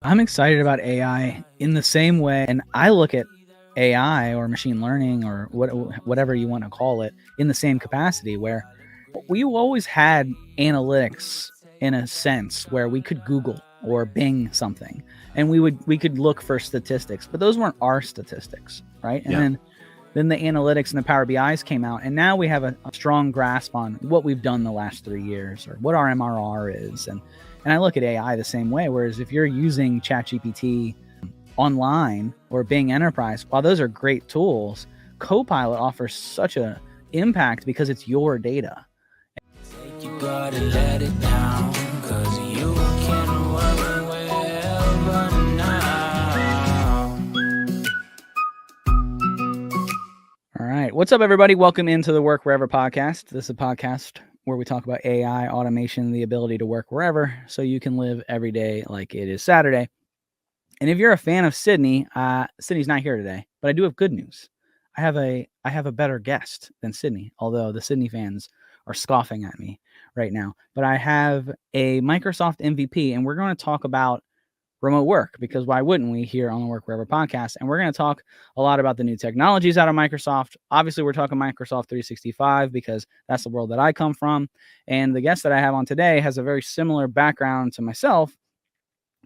I'm excited about AI in the same way, and I look at AI or machine learning or whatever you want to call it in the same capacity where we always had analytics in a sense where we could Google or Bing something and we could look for statistics, but those weren't our statistics, right? And then the analytics and the Power BIs came out, and now we have a strong grasp on what we've done the last 3 years or what our MRR is. And I look at AI the same way, whereas if you're using ChatGPT online or Bing Enterprise, while those are great tools, Copilot offers such a impact because it's your data. You gotta let it down, 'cause you can work wherever now. All right. What's up, everybody? Welcome into the Work Wherever podcast. This is a podcast where we talk about AI, automation, the ability to work wherever so you can live every day like it is Saturday. And if you're a fan of Sydney, Sydney's not here today, but I do have good news. I have a better guest than Sydney, although the Sydney fans are scoffing at me right now. But I have a Microsoft MVP, and we're going to talk about remote work, because why wouldn't we here on the Work Wherever podcast? And we're going to talk a lot about the new technologies out of Microsoft. Obviously, we're talking Microsoft 365 because that's the world that I come from. And the guest that I have on today has a very similar background to myself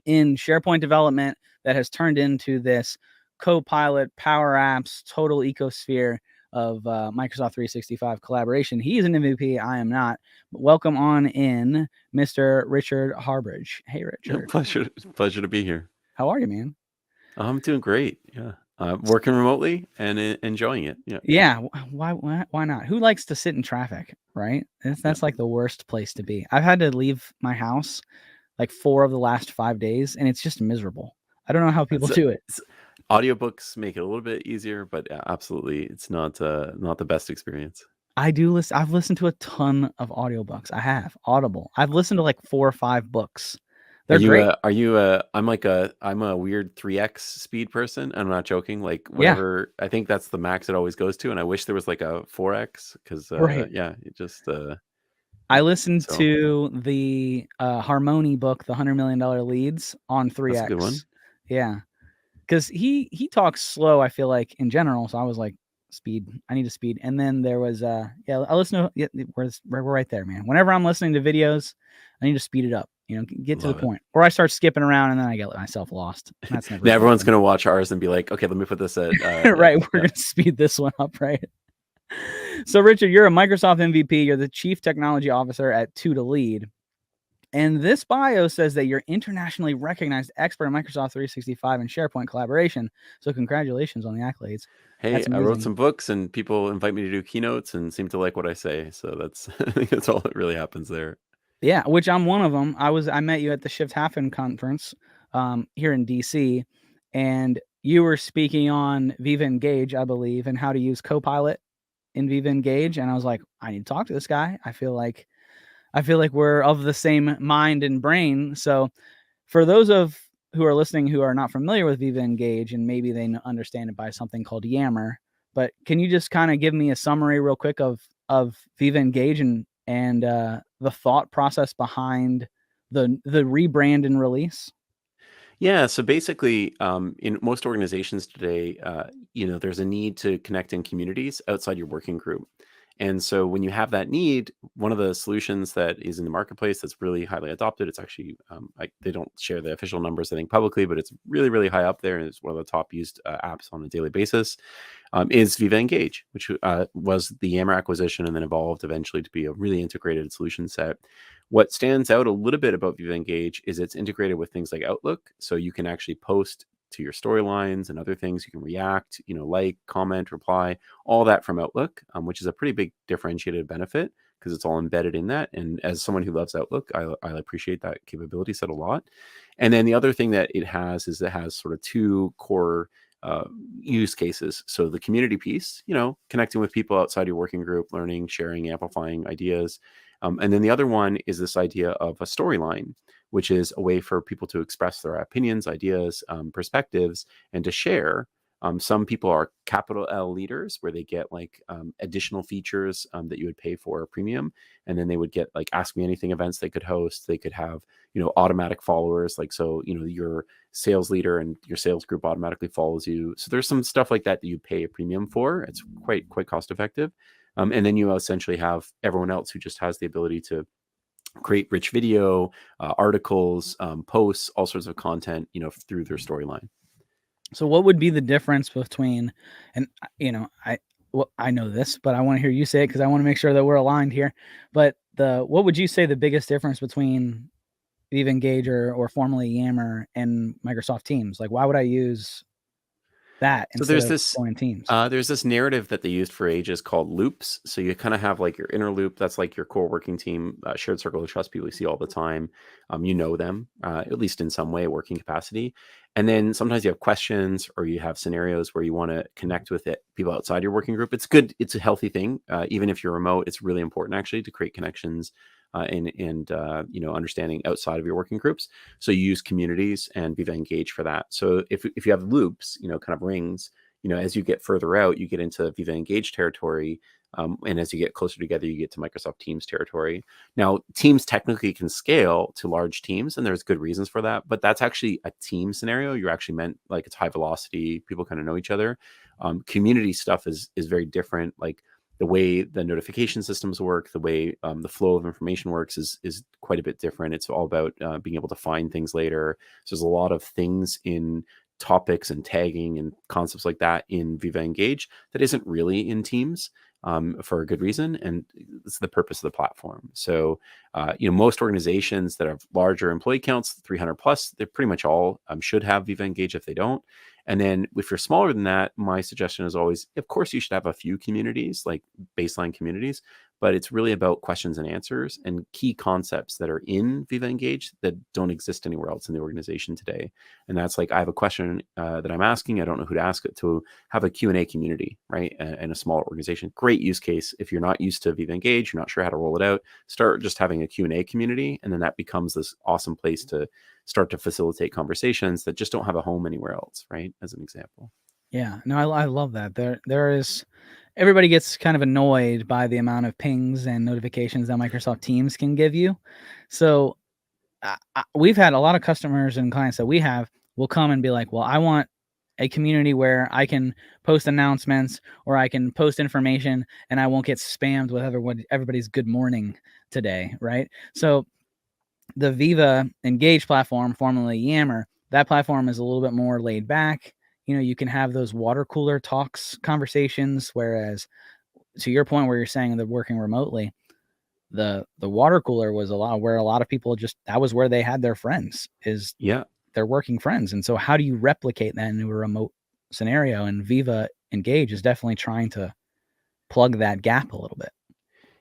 in SharePoint development that has turned into this Copilot, Power Apps, total ecosphere of Microsoft 365 collaboration. He's an MVP. I am not. But welcome on in, Mr. Richard Harbridge. Hey, Richard. Pleasure to be here. How are you, man? I'm doing great. Yeah. Working remotely and enjoying it. Yeah. Yeah. Why not? Who likes to sit in traffic, right? That's like the worst place to be. I've had to leave my house like 4 of the last 5 days, and it's just miserable. I don't know how people do it. Audiobooks make it a little bit easier, but absolutely, it's not the best experience. I do listen. I've listened to a ton of audiobooks. I have Audible. I've listened to like 4 or 5 books. They're great. I'm a weird 3x speed person. I'm not joking. Like whatever, I think that's the max it always goes to. And I wish there was like a 4x because it just. I listened to the Harmony book, the $100 Million Leads, on 3x. That's a good one. Yeah, because he talks slow, I feel like, in general. So I was like, speed. I need to speed. And then there was I listen to we're right there, man. Whenever I'm listening to videos, I need to speed it up. Get to the point. Or I start skipping around and then I get myself lost. That's never. Now everyone's gonna watch ours and be like, okay, let me put this at right. We're gonna speed this one up, right? So, Richard, you're a Microsoft MVP. You're the Chief Technology Officer at 2to-Lead. And this bio says that you're internationally recognized expert in Microsoft 365 and SharePoint collaboration. So congratulations on the accolades. Hey, I wrote some books and people invite me to do keynotes and seem to like what I say. So I think that's all that really happens there. Yeah, which I'm one of them. I met you at the Shift Happen conference here in DC, and you were speaking on Viva Engage, I believe, and how to use Copilot in Viva Engage. And I was like, I need to talk to this guy. I feel like we're of the same mind and brain. So for those who are listening who are not familiar with Viva Engage, and maybe they understand it by something called Yammer, but can you just kind of give me a summary real quick of Viva Engage and the thought process behind the rebrand and release? Yeah, so basically, in most organizations today, there's a need to connect in communities outside your working group. And so when you have that need, one of the solutions that is in the marketplace that's really highly adopted, it's actually, they don't share the official numbers, I think, publicly, but it's really, really high up there. And it's one of the top used apps on a daily basis, is Viva Engage, which was the Yammer acquisition and then evolved eventually to be a really integrated solution set. What stands out a little bit about Viva Engage is it's integrated with things like Outlook. So you can actually post to your storylines and other things. You can react, like, comment, reply, all that from Outlook, which is a pretty big differentiated benefit because it's all embedded in that. And as someone who loves Outlook, I appreciate that capability set a lot. And then the other thing that it has is it has sort of 2 core use cases. So the community piece, connecting with people outside your working group, learning, sharing, amplifying ideas. And then the other one is this idea of a storyline, which is a way for people to express their opinions, ideas, perspectives, and to share Some people are capital L leaders where they get like additional features that you would pay for a premium. And then they would get like Ask Me Anything events they could host. They could have, automatic followers. Like, so, your sales leader and your sales group automatically follows you. So there's some stuff like that you pay a premium for. It's quite cost effective. And then you essentially have everyone else who just has the ability to create rich video, articles, posts, all sorts of content, through their storyline. So what would be the difference between, and I know this, but I want to hear you say it because I want to make sure that we're aligned here. But what would you say the biggest difference between Viva Engage or formerly Yammer and Microsoft Teams? Like, why would I use that So instead of going Teams? there's this narrative that they used for ages called loops. So you kind of have like your inner loop. That's like your core working team, shared circle of trust, people you see all the time. You know them, at least in some way, working capacity. And then sometimes you have questions or you have scenarios where you want to connect with people outside your working group. It's good. It's a healthy thing. Even if you're remote, it's really important actually to create connections and understanding outside of your working groups. So you use communities and Viva Engage for that. So if you have loops, kind of rings, as you get further out, you get into Viva Engage territory. And as you get closer together, you get to Microsoft Teams territory. Now, Teams technically can scale to large teams, and there's good reasons for that. But that's actually a team scenario. You're actually meant like it's high velocity. People kind of know each other. Community stuff is very different. Like the way the notification systems work, the way the flow of information works is quite a bit different. It's all about being able to find things later. So there's a lot of things in topics and tagging and concepts like that in Viva Engage that isn't really in Teams. For a good reason, and it's the purpose of the platform. So, most organizations that have larger employee counts, 300 plus, they pretty much all should have Viva Engage if they don't. And then if you're smaller than that, my suggestion is always, of course, you should have a few communities, like baseline communities, but it's really about questions and answers and key concepts that are in Viva Engage that don't exist anywhere else in the organization today. And that's like, I have a question that I'm asking, I don't know who to ask it to, have a Q&A community, right? And a small organization. Great use case. If you're not used to Viva Engage, you're not sure how to roll it out, start just having a Q&A community. And then that becomes this awesome place to start to facilitate conversations that just don't have a home anywhere else, right? As an example. Yeah, no, I love that. There is, everybody gets kind of annoyed by the amount of pings and notifications that Microsoft Teams can give you. So we've had a lot of customers and clients that we have will come and be like, well, I want a community where I can post announcements or I can post information and I won't get spammed with everybody's good morning today, right? So the Viva Engage platform, formerly Yammer, that platform is a little bit more laid back. You can have those water cooler talks conversations, whereas to your point where you're saying they're working remotely, the water cooler was where a lot of people that was where they had their friends, is their working friends. And so how do you replicate that into a remote scenario? And Viva Engage is definitely trying to plug that gap a little bit.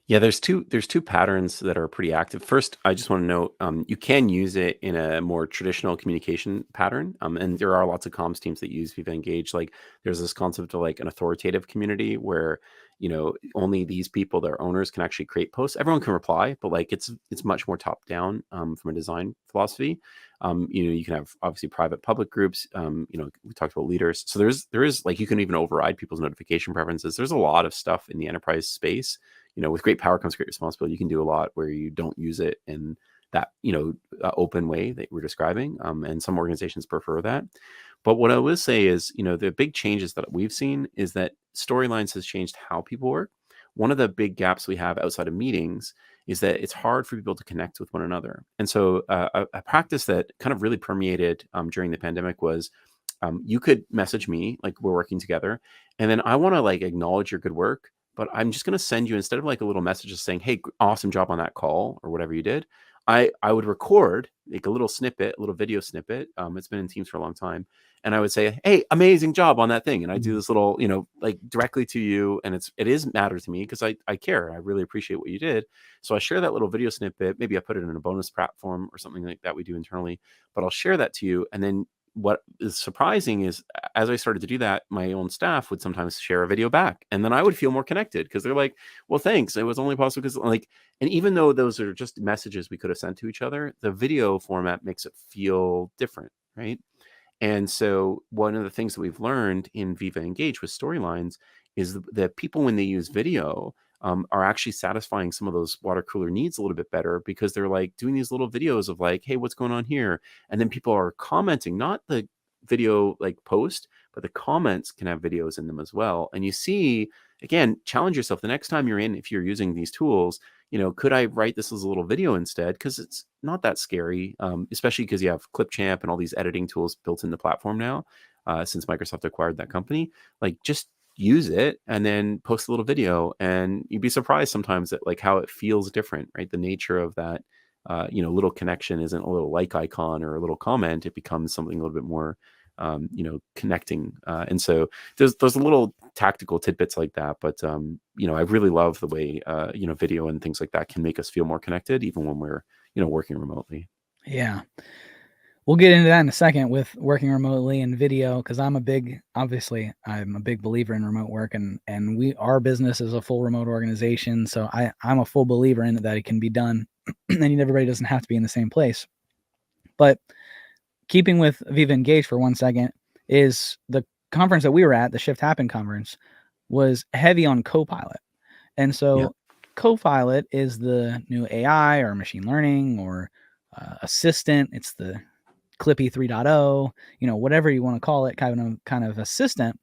Yeah, there's two patterns that are pretty active. First, I just want to note you can use it in a more traditional communication pattern, and there are lots of comms teams that use Viva Engage. Like there's this concept of like an authoritative community where only these people, their owners, can actually create posts. Everyone can reply, but like it's much more top down from a design philosophy. You can have obviously private public groups. We talked about leaders, so there is like you can even override people's notification preferences. There's a lot of stuff in the enterprise space. With great power comes great responsibility. You can do a lot where you don't use it in that, open way that we're describing. And some organizations prefer that. But what I will say is, the big changes that we've seen is that Storylines has changed how people work. One of the big gaps we have outside of meetings is that it's hard for people to connect with one another. And so a practice that kind of really permeated during the pandemic was you could message me, like we're working together, and then I want to like acknowledge your good work. But I'm just going to send you, instead of like a little message just saying, hey, awesome job on that call or whatever you did, I would record like a little snippet, a little video snippet. It's been in Teams for a long time. And I would say, hey, amazing job on that thing. And I do this little, like directly to you. And it is matter to me because I care. I really appreciate what you did. So I share that little video snippet. Maybe I put it in a bonus platform or something like that we do internally, but I'll share that to you. And then what is surprising is as I started to do that, my own staff would sometimes share a video back, and then I would feel more connected because they're like, well, thanks. It was only possible because and even though those are just messages we could have sent to each other, the video format makes it feel different. Right. And so one of the things that we've learned in Viva Engage with storylines is that people, when they use video, are actually satisfying some of those water cooler needs a little bit better, because they're like doing these little videos of like, hey, what's going on here? And then people are commenting, not the video like post, but the comments can have videos in them as well. And you see, again, challenge yourself the next time you're in, if you're using these tools, could I write this as a little video instead? Because it's not that scary, especially because you have Clipchamp and all these editing tools built in the platform now, since Microsoft acquired that company. Like, just use it and then post a little video, and you'd be surprised sometimes at like how it feels different, right? The nature of that, little connection isn't a little like icon or a little comment. It becomes something a little bit more, connecting. And so there's little tactical tidbits like that. But, I really love the way, video and things like that can make us feel more connected, even when we're, working remotely. Yeah. We'll get into that in a second with working remotely and video, because I'm a big believer in remote work, and our business is a full remote organization. So I'm a full believer in it, that it can be done and everybody doesn't have to be in the same place. But keeping with Viva Engage for 1 second, is the conference that we were at, the Shift Happen conference, was heavy on Copilot. And so Copilot is the new AI or machine learning or assistant. It's the Clippy 3.0, whatever you want to call it, kind of assistant.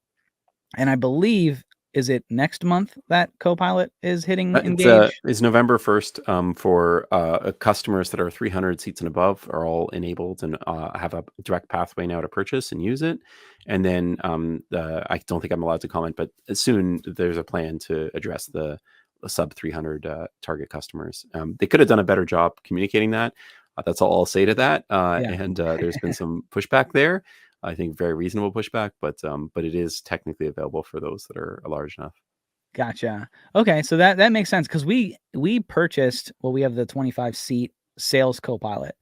And I believe, is it next month that Copilot is hitting Engage? It's November 1st, for customers that are 300 seats and above are all enabled and have a direct pathway now to purchase and use it. And then I don't think I'm allowed to comment, but soon there's a plan to address the sub 300 target customers. They could have done a better job communicating that. That's all I'll say to that. And there's been some pushback there. I think very reasonable pushback, but it is technically available for those that are large enough. Gotcha. Okay, so that makes sense, because we purchased, we have the 25 seat sales Copilot,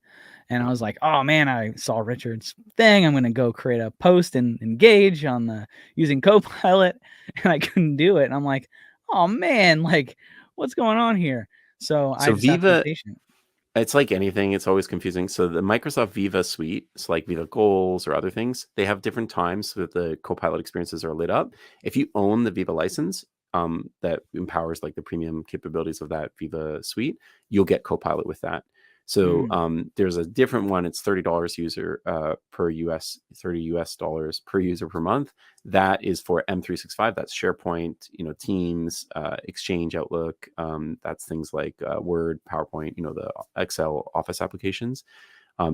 and I was like, oh man, I saw Richard's thing. I'm going to go create a post and Engage on the using Copilot, and I couldn't do it. And I'm like, oh man, like what's going on here? So I just have to Viva, be patient. it's like anything, it's always confusing. So the Microsoft Viva suite, it's like Viva Goals or other things, they have different times that the Copilot experiences are lit up. If you own the Viva license, that empowers like the premium capabilities of that Viva suite, you'll get Copilot with that. So there's a different one. It's $30 user per $30 per user per month. That is for M365. That's SharePoint, Teams, Exchange, Outlook. That's things like Word, PowerPoint, the Excel, Office applications.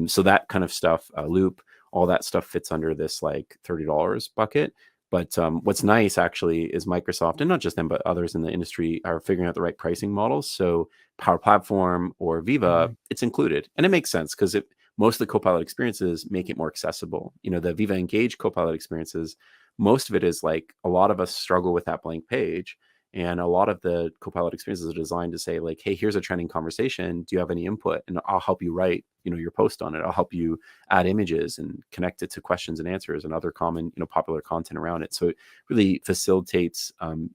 So that kind of stuff, Loop, all that stuff fits under this like $30 bucket. But what's nice actually is Microsoft, and not just them, but others in the industry, are figuring out the right pricing models. So Power Platform or Viva, it's included. And it makes sense, because most of the Copilot experiences make it more accessible. The Viva Engage Copilot experiences, most of it is like, a lot of us struggle with that blank page. And a lot of the Copilot experiences are designed to say like, hey, here's a trending conversation. Do you have any input? And I'll help you write, your post on it. I'll help you add images and connect it to questions and answers and other common, popular content around it. So it really facilitates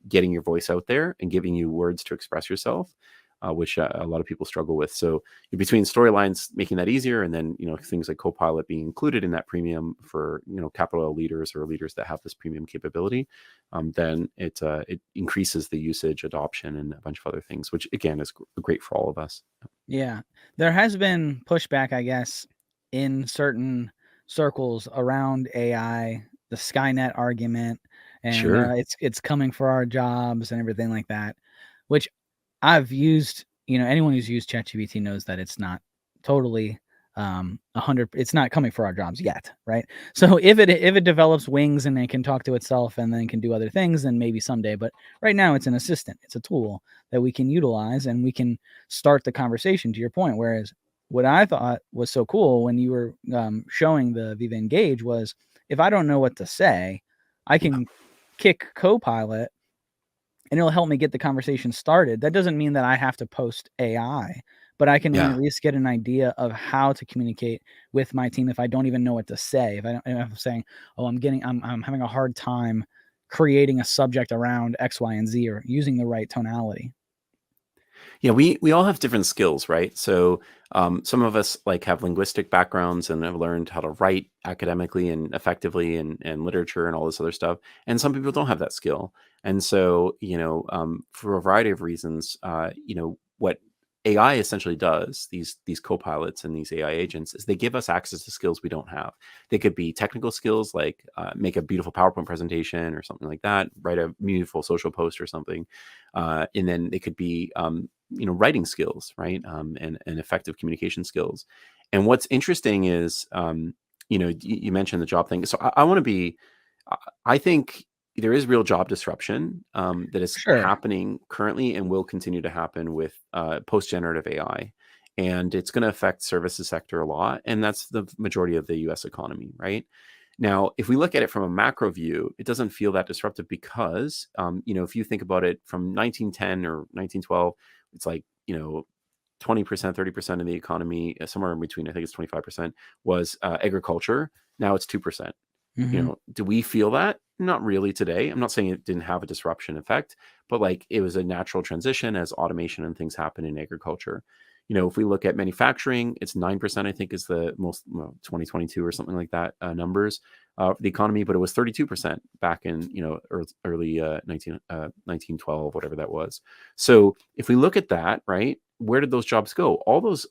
getting your voice out there and giving you words to express yourself, which a lot of people struggle with. So between storylines making that easier, and then things like Copilot being included in that premium for capital L leaders or leaders that have this premium capability, then it increases the usage, adoption, and a bunch of other things, which again is great for all of us. Yeah, there has been pushback, I guess, in certain circles around AI, the Skynet argument, and Sure. it's coming for our jobs and everything like that, which I've used. Anyone who's used ChatGPT knows that it's not totally 100. It's not coming for our jobs yet, right? So if it develops wings and it can talk to itself and then can do other things, then maybe someday. But right now, it's an assistant. It's a tool that we can utilize, and we can start the conversation. To your point, whereas what I thought was so cool when you were showing the Viva Engage was, if I don't know what to say, I can kick Copilot and it'll help me get the conversation started. That doesn't mean that I have to post AI, but I can at least get an idea of how to communicate with my team if I don't even know what to say. If I'm saying, oh, I'm having a hard time creating a subject around X, Y, and Z, or using the right tonality. Yeah, we all have different skills, right? So some of us like have linguistic backgrounds and have learned how to write academically and effectively and literature and all this other stuff. And some people don't have that skill. And so, for a variety of reasons, what AI essentially does, these co-pilots and these AI agents, is they give us access to skills we don't have. They could be technical skills like make a beautiful PowerPoint presentation or something like that, write a beautiful social post or something. And then they could be writing skills, right? And effective communication skills. And what's interesting is, you mentioned the job thing. So I want to be, I think there is real job disruption that is Sure. happening currently and will continue to happen with post-generative AI. And it's going to affect services sector a lot. And that's the majority of the US economy, right? Now, if we look at it from a macro view, it doesn't feel that disruptive because, if you think about it from 1910 or 1912, it's like, 20%, 30% of the economy, somewhere in between, I think it's 25%, was agriculture. Now it's 2%. Mhm. Do we feel that? Not really today. I'm not saying it didn't have a disruption effect, but like it was a natural transition as automation and things happen in agriculture. If we look at manufacturing, it's 9%, I think is the most, 2022 or something like that numbers for the economy, but it was 32% back in, early 1912, whatever that was. So if we look at that, right, where did those jobs go?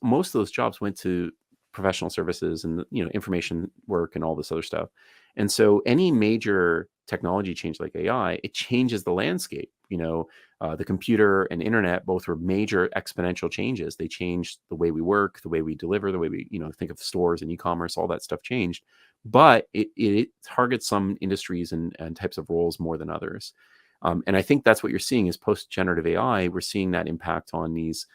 Most of those jobs went to professional services and, information work and all this other stuff. And so any major technology change like AI, it changes the landscape. The computer and internet both were major exponential changes. They changed the way we work, the way we deliver, the way we, think of stores and e-commerce, all that stuff changed. But it targets some industries and types of roles more than others. And I think that's what you're seeing is post-generative AI. We're seeing that impact on these,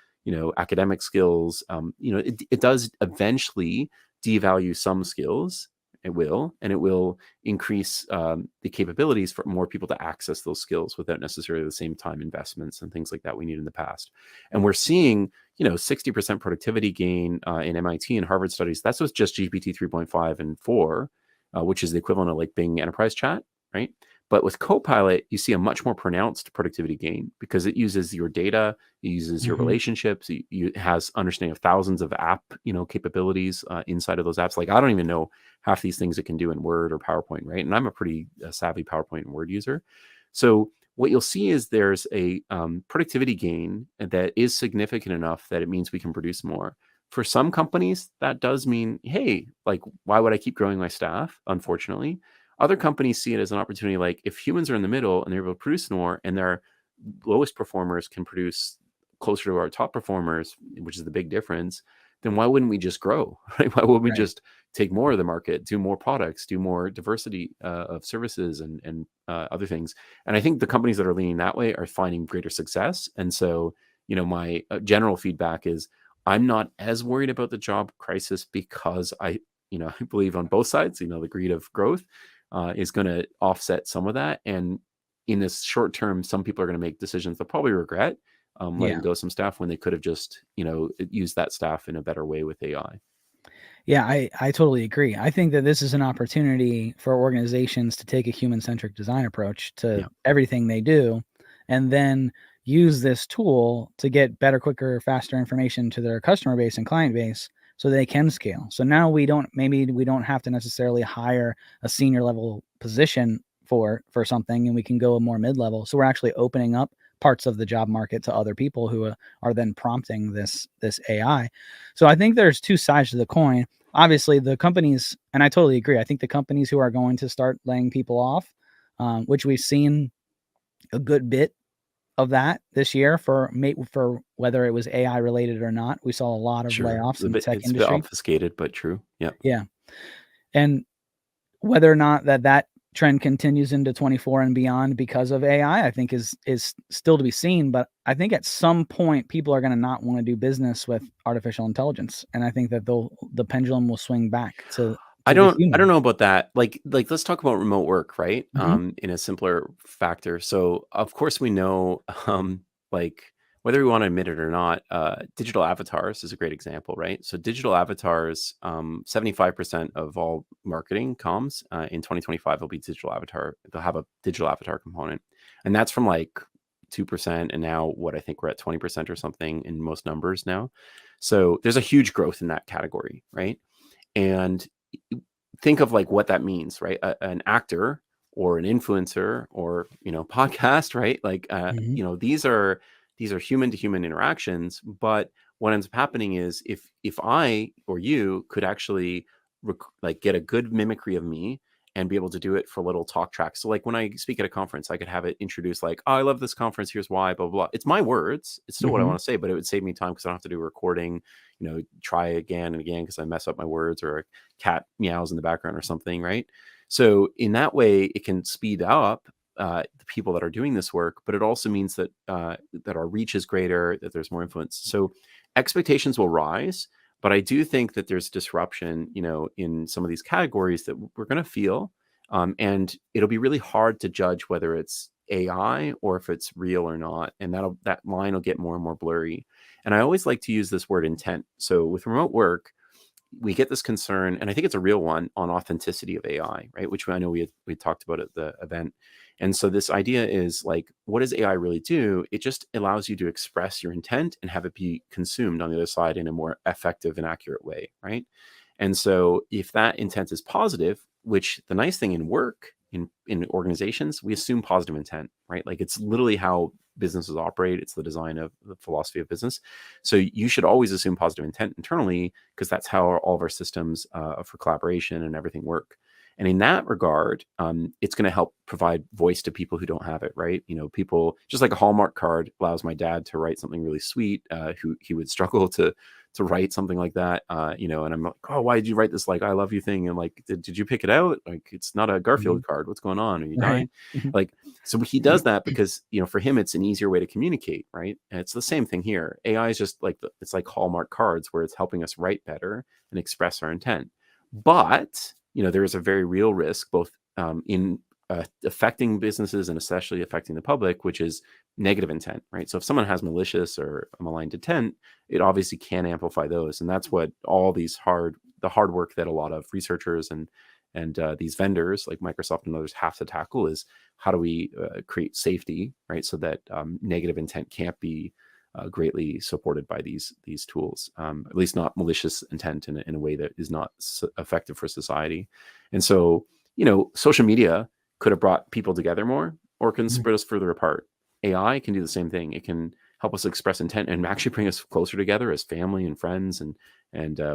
academic skills. It does eventually devalue some skills. It will, and it will increase the capabilities for more people to access those skills without necessarily the same time investments and things like that we need in the past. And we're seeing, 60% productivity gain in MIT and Harvard studies. That's with just GPT 3.5 and 4, which is the equivalent of like Bing Enterprise Chat, right? But with Copilot, you see a much more pronounced productivity gain because it uses your data, it uses your Mhm. relationships, it has understanding of thousands of app, capabilities inside of those apps. Like I don't even know half these things it can do in Word or PowerPoint, right? And I'm a pretty savvy PowerPoint and Word user. So what you'll see is there's a productivity gain that is significant enough that it means we can produce more. For some companies, that does mean, hey, like, why would I keep growing my staff? Unfortunately. Other companies see it as an opportunity, like if humans are in the middle and they're able to produce more and their lowest performers can produce closer to our top performers, which is the big difference, then why wouldn't we just grow, right? Why wouldn't we Right. just take more of the market, do more products, do more diversity of services and other things? And I think the companies that are leaning that way are finding greater success. And so, my general feedback is I'm not as worried about the job crisis because I believe on both sides, the greed of growth is going to offset some of that. And in this short term, some people are going to make decisions they'll probably regret letting Yeah. go some staff when they could have just, used that staff in a better way with AI. Yeah, I totally agree. I think that this is an opportunity for organizations to take a human-centric design approach to Yeah, everything they do, and then use this tool to get better, quicker, faster information to their customer base and client base so they can scale. So now maybe we don't have to necessarily hire a senior level position for something, and we can go a more mid-level. So we're actually opening up parts of the job market to other people who are then prompting this AI. So I think there's two sides to the coin. Obviously, the companies, and I totally agree. I think the companies who are going to start laying people off, which we've seen a good bit of that this year for whether it was AI related or not. We saw a lot of sure. layoffs in the tech It's a bit industry. obfuscated, but true. Yeah. Yeah, and whether or not that trend continues into 24 and beyond because of AI, I think is still to be seen. But I think at some point people are going to not want to do business with artificial intelligence, and I think that the pendulum will swing back to I the don't human. know about that. Like let's talk about remote work, right? Mhm. In a simpler factor. So of course we know like whether we want to admit it or not, digital avatars is a great example, right? So digital avatars, 75% of all marketing comms in 2025 will be digital avatar. They'll have a digital avatar component. And that's from like 2%, and now I think we're at 20% or something in most numbers now. So there's a huge growth in that category, right? And think of like what that means, right? An actor or an influencer or podcast, right? Like these are human to human interactions. But what ends up happening is if I or you could actually like get a good mimicry of me and be able to do it for little talk tracks. So like when I speak at a conference, I could have it introduced like, oh, I love this conference. Here's why, blah, blah, blah. It's my words. It's still what I want to say, but it would save me time because I don't have to do a recording, try again and again because I mess up my words or a cat meows in the background or something, right? So in that way, it can speed up the people that are doing this work, but it also means that that our reach is greater, that there's more influence. So expectations will rise, but I do think that there's disruption, in some of these categories that we're going to feel, and it'll be really hard to judge whether it's AI or if it's real or not, and that line will get more and more blurry. And I always like to use this word intent. So with remote work, we get this concern, and I think it's a real one, on authenticity of AI, right? Which I know we talked about at the event. And so this idea is like, what does AI really do? It just allows you to express your intent and have it be consumed on the other side in a more effective and accurate way, right? And so if that intent is positive, which the nice thing in work, in organizations, we assume positive intent, right? Like it's literally how businesses operate. It's the design of the philosophy of business. So you should always assume positive intent internally, because that's how all of our systems for collaboration and everything work. And in that regard, it's going to help provide voice to people who don't have it, right? People, just like a Hallmark card allows my dad to write something really sweet, who he would struggle to write something like that, and I'm like, oh, why did you write this like I love you thing? And like, did you pick it out? Like, it's not a Garfield card. What's going on? Are you dying? Like, so he does that because, for him, it's an easier way to communicate, right? And it's the same thing here. AI is just like, it's like Hallmark cards where it's helping us write better and express our intent. But, there is a very real risk, both in affecting businesses and especially affecting the public, which is negative intent, right? So if someone has malicious or malign intent, it obviously can amplify those. And that's what all the hard work that a lot of researchers and these vendors like Microsoft and others have to tackle is, how do we create safety, right? So that negative intent can't be greatly supported by these tools, at least not malicious intent in a way that is not effective for society. And so, social media could have brought people together more, or can spread us further apart. AI can do the same thing. It can help us express intent and actually bring us closer together as family and friends and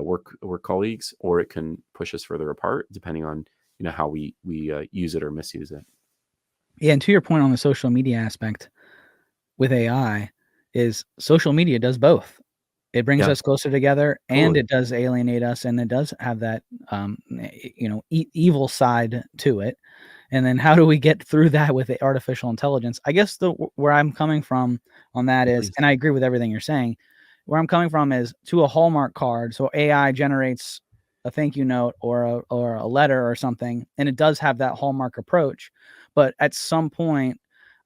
work colleagues, or it can push us further apart depending on how we use it or misuse it. Yeah, and to your point on the social media aspect with AI, is social media does both. It brings us closer together, and it does alienate us, and it does have that evil side to it. And then how do we get through that with the artificial intelligence? I guess where I'm coming from on that is, and I agree with everything you're saying, where I'm coming from is to a Hallmark card. So AI generates a thank you note or a letter or something, and it does have that Hallmark approach. But at some point,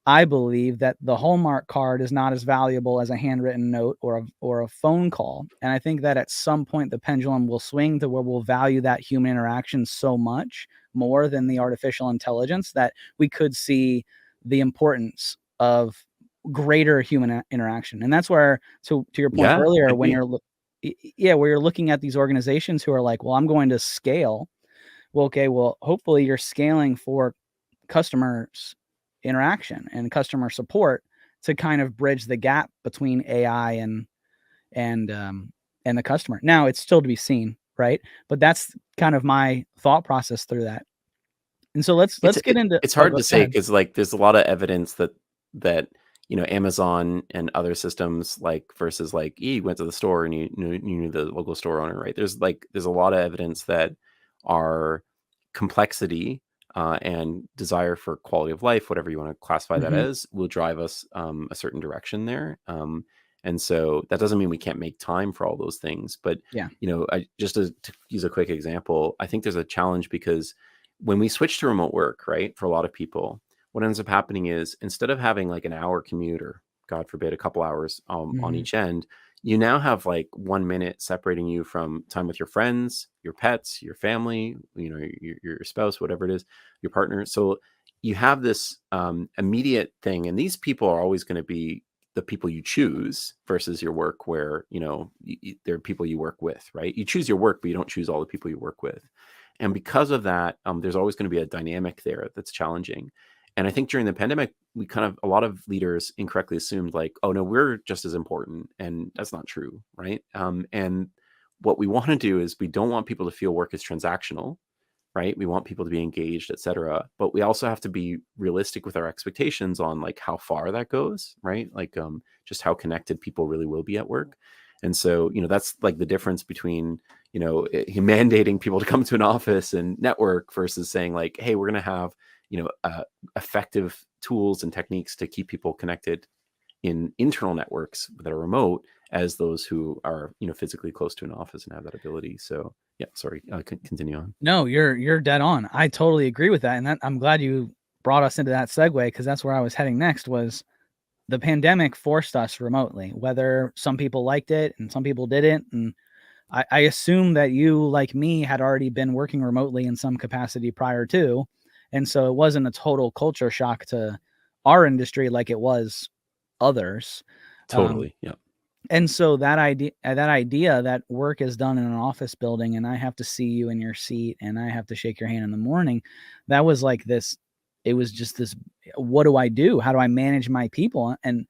I believe that the Hallmark card is not as valuable as a handwritten note or a phone call. And I think that at some point the pendulum will swing to where we'll value that human interaction so much more than the artificial intelligence that we could see the importance of greater human interaction. And that's where, to your point earlier, when where you're looking at these organizations who are like, well, I'm going to scale. Well, okay, well, hopefully you're scaling for customers interaction and customer support to kind of bridge the gap between AI and the customer. Now it's still to be seen, right? But that's kind of my thought process through that. And so let's get into. It's hard to say because like there's a lot of evidence that Amazon and other systems like versus like you went to the store and you knew the local store owner, right? There's a lot of evidence that our complexity and desire for quality of life, whatever you want to classify that as, will drive us a certain direction there. And so that doesn't mean we can't make time for all those things. But, just to use a quick example, I think there's a challenge because when we switch to remote work, right, for a lot of people, what ends up happening is instead of having like an hour commute or God forbid, a couple hours on each end, you now have like 1 minute separating you from time with your friends, your pets, your family, your spouse, whatever it is, your partner. So you have this immediate thing, and these people are always going to be the people you choose versus your work, where they're people you work with, right? You choose your work, but you don't choose all the people you work with. And because of that, there's always going to be a dynamic there that's challenging. And I think during the pandemic, a lot of leaders incorrectly assumed like, oh no, we're just as important, and that's not true, right? And what we want to do is we don't want people to feel work is transactional, right? We want people to be engaged, et cetera. But we also have to be realistic with our expectations on like how far that goes, right? Like just how connected people really will be at work. And so, that's like the difference between, mandating people to come to an office and network versus saying like, hey, we're going to have, effective tools and techniques to keep people connected in internal networks that are remote as those who are, physically close to an office and have that ability. So yeah, sorry, continue on. No, you're dead on. I totally agree with that. And I'm glad you brought us into that segue, because that's where I was heading next. Was the pandemic forced us remotely, whether some people liked it and some people didn't. And I assume that you, like me, had already been working remotely in some capacity prior to. And so it wasn't a total culture shock to our industry like it was others. Totally. Yeah. And so that idea that work is done in an office building and I have to see you in your seat and I have to shake your hand in the morning, that was like this, it was just this, what do I do? How do I manage my people? And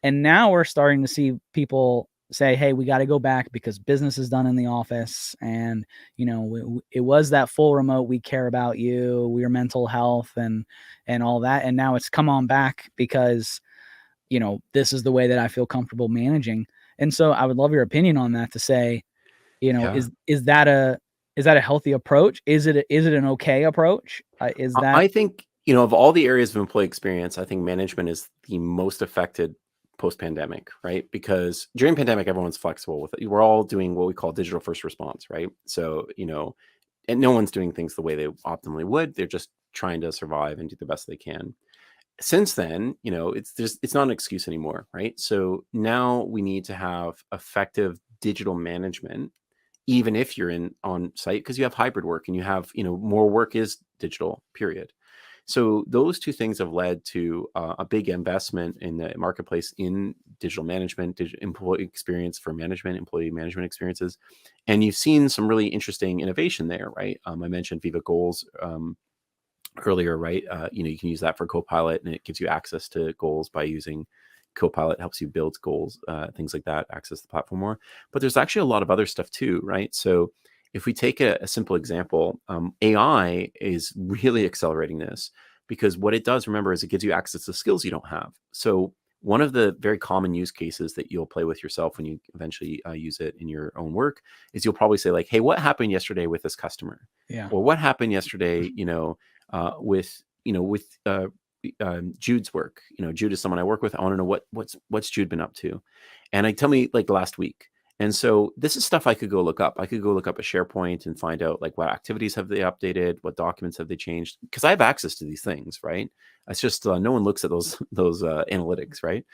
now we're starting to see people say, hey, we got to go back because business is done in the office. And, it was that full remote. We care about you, your mental health and all that. And now it's come on back because, this is the way that I feel comfortable managing. And so I would love your opinion on that, to say, Yeah. is that a healthy approach? Is it an okay approach? I think, of all the areas of employee experience, I think management is the most affected post-pandemic, right? Because during pandemic, everyone's flexible with it. We're all doing what we call digital first response, right? So, and no one's doing things the way they optimally would. They're just trying to survive and do the best they can. Since then, it's not an excuse anymore, right? So now we need to have effective digital management, even if you're on site, because you have hybrid work and you have, more work is digital, period. So those two things have led to a big investment in the marketplace in digital management, employee experience for management, employee management experiences. And you've seen some really interesting innovation there, right? I mentioned Viva Goals earlier, right? You can use that for Copilot, and it gives you access to goals by using Copilot. Helps you build goals, things like that, access the platform more. But there's actually a lot of other stuff too, right? So if we take a simple example, AI is really accelerating this, because what it does, remember, is it gives you access to skills you don't have. So one of the very common use cases that you'll play with yourself when you eventually use it in your own work is you'll probably say like, hey, what happened yesterday with this customer? Yeah. Or what happened yesterday, with Jude's work. Jude is someone I work with. I want to know what's Jude been up to, and tell me like last week. And so this is stuff I could go look up. I could go look up a SharePoint and find out like what activities have they updated, what documents have they changed, because I have access to these things, right? It's just no one looks at those analytics, right?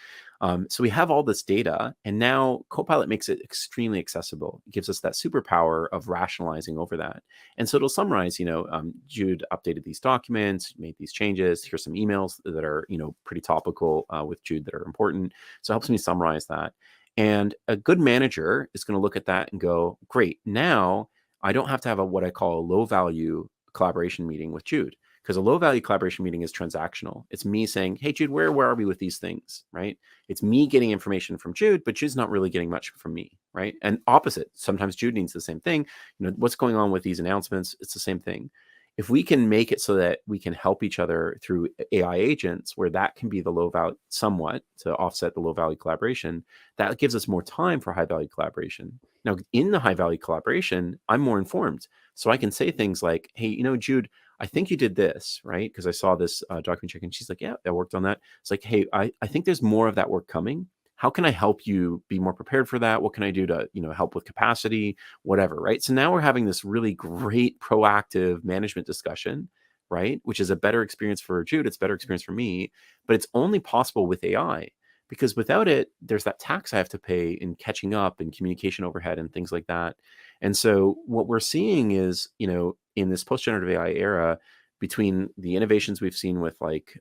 So we have all this data, and now Copilot makes it extremely accessible. It gives us that superpower of rationalizing over that. And so it'll summarize, Jude updated these documents, made these changes. Here's some emails that are, pretty topical with Jude that are important. So it helps me summarize that. And a good manager is going to look at that and go, great, now I don't have to have what I call a low value collaboration meeting with Jude, because a low value collaboration meeting is transactional. It's me saying, hey, Jude, where are we with these things, right? It's me getting information from Jude, but Jude's not really getting much from me, right? And opposite, sometimes Jude needs the same thing. What's going on with these announcements? It's the same thing. If we can make it so that we can help each other through AI agents, where that can be the low value somewhat to offset the low value collaboration, that gives us more time for high value collaboration. Now, in the high value collaboration, I'm more informed. So I can say things like, hey, Jude, I think you did this, right? Because I saw this document check, and she's like, yeah, I worked on that. It's like, hey, I think there's more of that work coming. How can I help you be more prepared for that? What can I do to, help with capacity, whatever, right? So now we're having this really great proactive management discussion, right? Which is a better experience for Jude. It's a better experience for me, but it's only possible with AI, because without it, there's that tax I have to pay in catching up and communication overhead and things like that. And so what we're seeing is, in this post-generative AI era, between the innovations we've seen with like,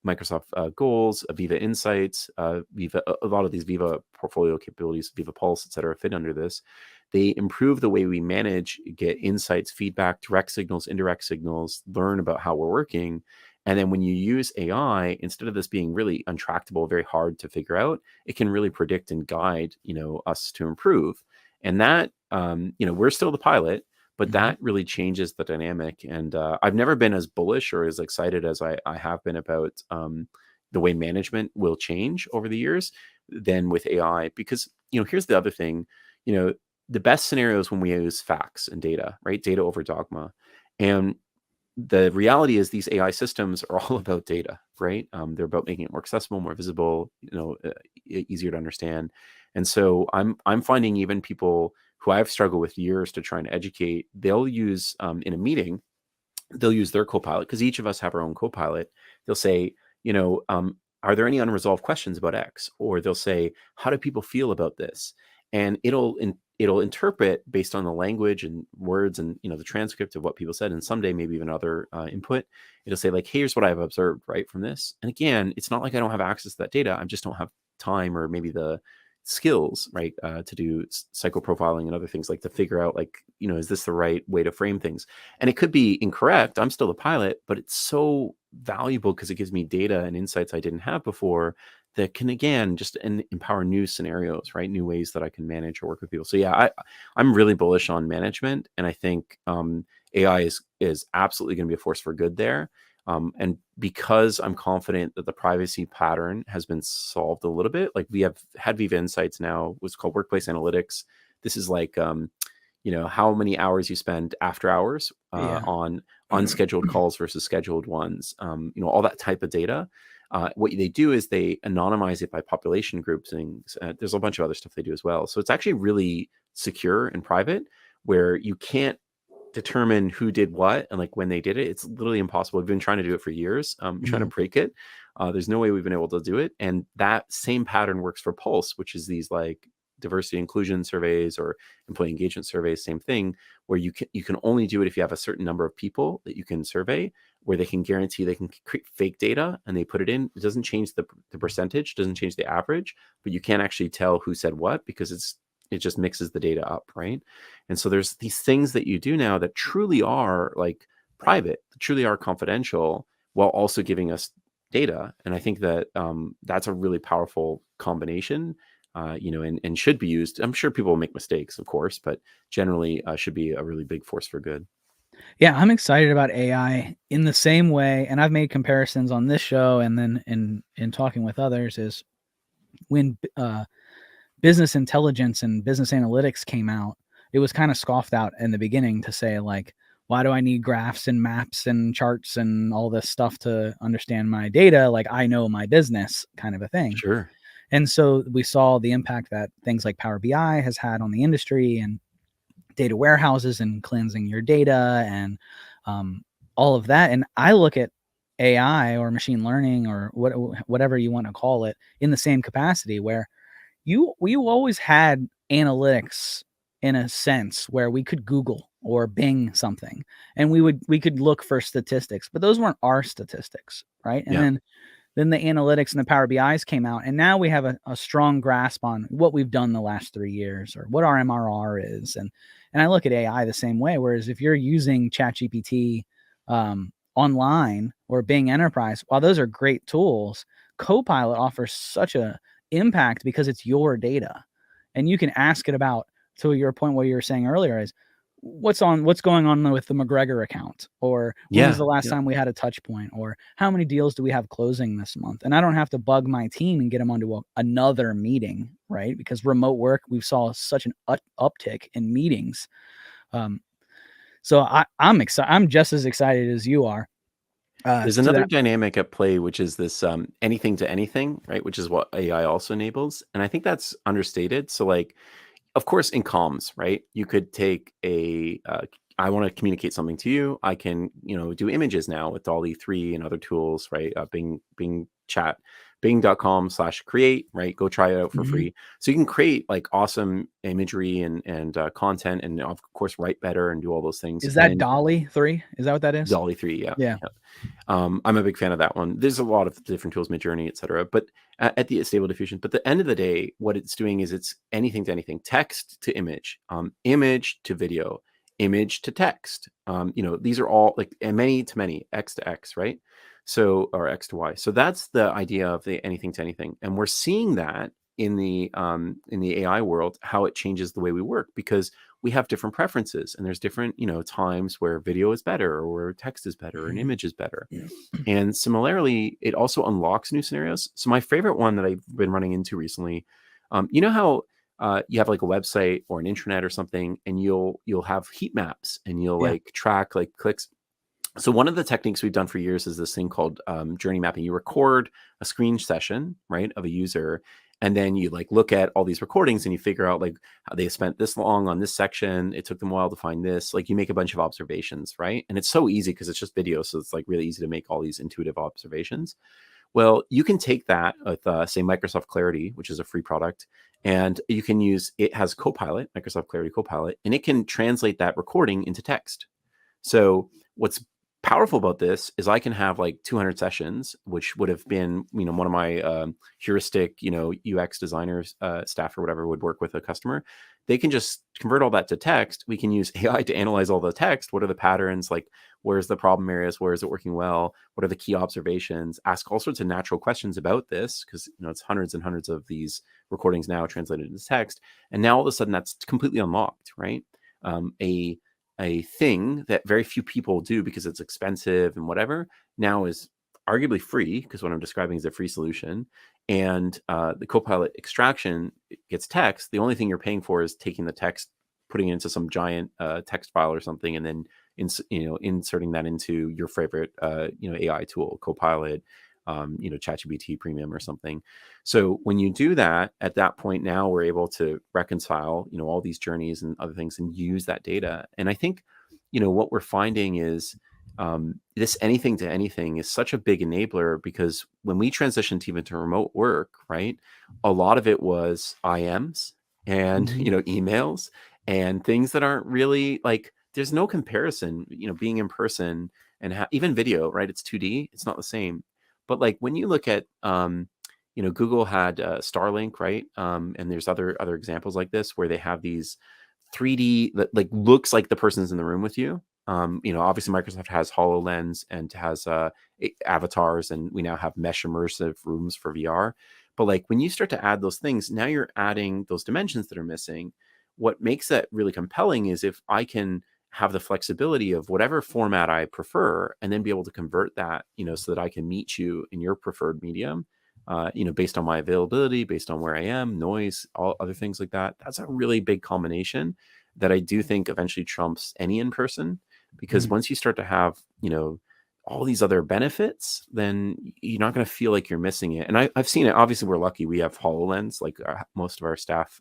Microsoft Goals, Viva Insights, Viva, a lot of these Viva portfolio capabilities, Viva Pulse, et cetera, fit under this. They improve the way we manage, get insights, feedback, direct signals, indirect signals, learn about how we're working. And then when you use AI, instead of this being really untractable, very hard to figure out, it can really predict and guide, us to improve. And that, we're still the pilot, but that really changes the dynamic. And I've never been as bullish or as excited as I have been about the way management will change over the years than with AI. Because, here's the other thing, the best scenario is when we use facts and data, right? Data over dogma. And the reality is these AI systems are all about data, right? They're about making it more accessible, more visible, easier to understand. And so I'm finding even people who I've struggled with years to try and educate, they'll use in a meeting, they'll use their Copilot, because each of us have our own Copilot. They'll say, are there any unresolved questions about X? Or they'll say, how do people feel about this? And it'll interpret based on the language and words and the transcript of what people said, and someday maybe even other input. It'll say like, hey, here's what I've observed right from this. And again, it's not like I don't have access to that data. I just don't have time or maybe the skills, right, to do psychoprofiling and other things, like to figure out like, is this the right way to frame things? And it could be incorrect. I'm still the pilot, but it's so valuable because it gives me data and insights I didn't have before that can, again, just empower new scenarios, right? New ways that I can manage or work with people. So yeah, I'm really bullish on management. And I think AI is absolutely going to be a force for good there. And because I'm confident that the privacy pattern has been solved a little bit, like we have had Viva Insights now, what's called Workplace Analytics. This is like, how many hours you spend after hours on unscheduled calls versus scheduled ones, all that type of data. What they do is they anonymize it by population groups, and there's a bunch of other stuff they do as well. So it's actually really secure and private, where you can't determine who did what and like when they did it. It's literally impossible. We've been trying to do it for years, trying to break it. There's no way we've been able to do it. And that same pattern works for Pulse, which is these like diversity inclusion surveys or employee engagement surveys, same thing, where you can only do it if you have a certain number of people that you can survey, where they can guarantee they can create fake data and they put it in. It doesn't change the percentage, doesn't change the average, but you can't actually tell who said what because it just mixes the data up, right? And so there's these things that you do now that truly are like private, truly are confidential, while also giving us data. And I think that that's a really powerful combination, and should be used. I'm sure people will make mistakes, of course, but generally should be a really big force for good. Yeah, I'm excited about AI in the same way, and I've made comparisons on this show and then in talking with others, is when business intelligence and business analytics came out, it was kind of scoffed out in the beginning to say like, why do I need graphs and maps and charts and all this stuff to understand my data? Like I know my business, kind of a thing. Sure. And so we saw the impact that things like Power BI has had on the industry and data warehouses and cleansing your data and all of that. And I look at AI or machine learning or whatever you want to call it in the same capacity, where we always had analytics in a sense where we could Google or Bing something and we could look for statistics, but those weren't our statistics, right? And then the analytics and the Power BIs came out, and now we have a strong grasp on what we've done the last 3 years or what our MRR is. And I look at AI the same way, whereas if you're using ChatGPT online or Bing Enterprise, while those are great tools, Copilot offers such a impact because it's your data, and you can ask it about, to your point, what you were saying earlier is what's going on with the McGregor account, or when was the last time we had a touch point, or how many deals do we have closing this month? And I don't have to bug my team and get them onto another meeting, right? Because remote work, we saw such an uptick in meetings. So I'm excited. I'm just as excited as you are. There's another dynamic at play, which is this anything to anything, right? Which is what AI also enables. And I think that's understated. So like, of course, in comms, right? You could take I want to communicate something to you. I can, do images now with DALL-E 3 and other tools, right? Bing chat. bing.com/create, right? Go try it out for Mhm. free. So you can create like awesome imagery and content, and of course write better and do all those things. Is And that then Dolly 3? Is that what that is? Dolly 3, yeah. Yeah. I'm a big fan of that one. There's a lot of different tools, Midjourney, et cetera. But at the Stable Diffusion, but the end of the day, what it's doing is it's anything to anything, text to image, image to video, image to text. These are all like many to many, X to X, right? So, or X to Y. So that's the idea of the anything to anything, and we're seeing that in the AI world, how it changes the way we work, because we have different preferences, and there's different times where video is better, or where text is better, and image is better. And similarly, it also unlocks new scenarios. So my favorite one that I've been running into recently, you know how you have like a website or an intranet or something, and you'll have heat maps, and you'll Yeah. like track like clicks. So one of the techniques we've done for years is this thing called journey mapping. You record a screen session, right, of a user, and then you like look at all these recordings, and you figure out like how they spent this long on this section. It took them a while to find this. Like you make a bunch of observations, right? And it's so easy because it's just video, so it's like really easy to make all these intuitive observations. Well, you can take that with say Microsoft Clarity, which is a free product, and you can use it has Copilot, Microsoft Clarity Copilot, and it can translate that recording into text. So what's powerful about this is I can have like 200 sessions, which would have been, one of my heuristic, UX designers, staff or whatever would work with a customer. They can just convert all that to text. We can use AI to analyze all the text. What are the patterns? Like, where's the problem areas? Where is it working well? What are the key observations? Ask all sorts of natural questions about this, because it's hundreds and hundreds of these recordings now translated into text. And now all of a sudden that's completely unlocked, right? A thing that very few people do because it's expensive and whatever, now is arguably free, because what I'm describing is a free solution. And the Copilot extraction gets text. The only thing you're paying for is taking the text, putting it into some giant text file or something, and then inserting that into your favorite AI tool, Copilot, ChatGPT Premium or something. So when you do that, at that point, now we're able to reconcile, all these journeys and other things, and use that data. And I think, what we're finding is this anything to anything is such a big enabler, because when we transitioned even to remote work, right, a lot of it was IMs and, emails and things that aren't really like, there's no comparison, being in person and even video, right? It's 2D, it's not the same. But like when you look at, Google had Starlink, right? And there's other examples like this where they have these 3D that like looks like the person's in the room with you. Obviously Microsoft has HoloLens and has avatars, and we now have mesh immersive rooms for VR. But like when you start to add those things, now you're adding those dimensions that are missing. What makes that really compelling is if I can have the flexibility of whatever format I prefer, and then be able to convert that, so that I can meet you in your preferred medium, based on my availability, based on where I am, noise, all other things like that. That's a really big combination that I do think eventually trumps any in person, because once you start to have, all these other benefits, then you're not going to feel like you're missing it. And I've seen it. Obviously, we're lucky. We have HoloLens. Like most of our staff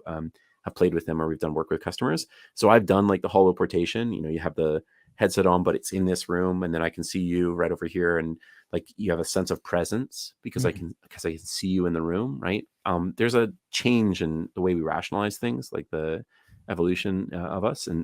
have played with them, or we've done work with customers. So I've done like the holoportation. You have the headset on, but it's in this room, and then I can see you right over here, and like you have a sense of presence because I can see you in the room, right? There's a change in the way we rationalize things, like the evolution of us, and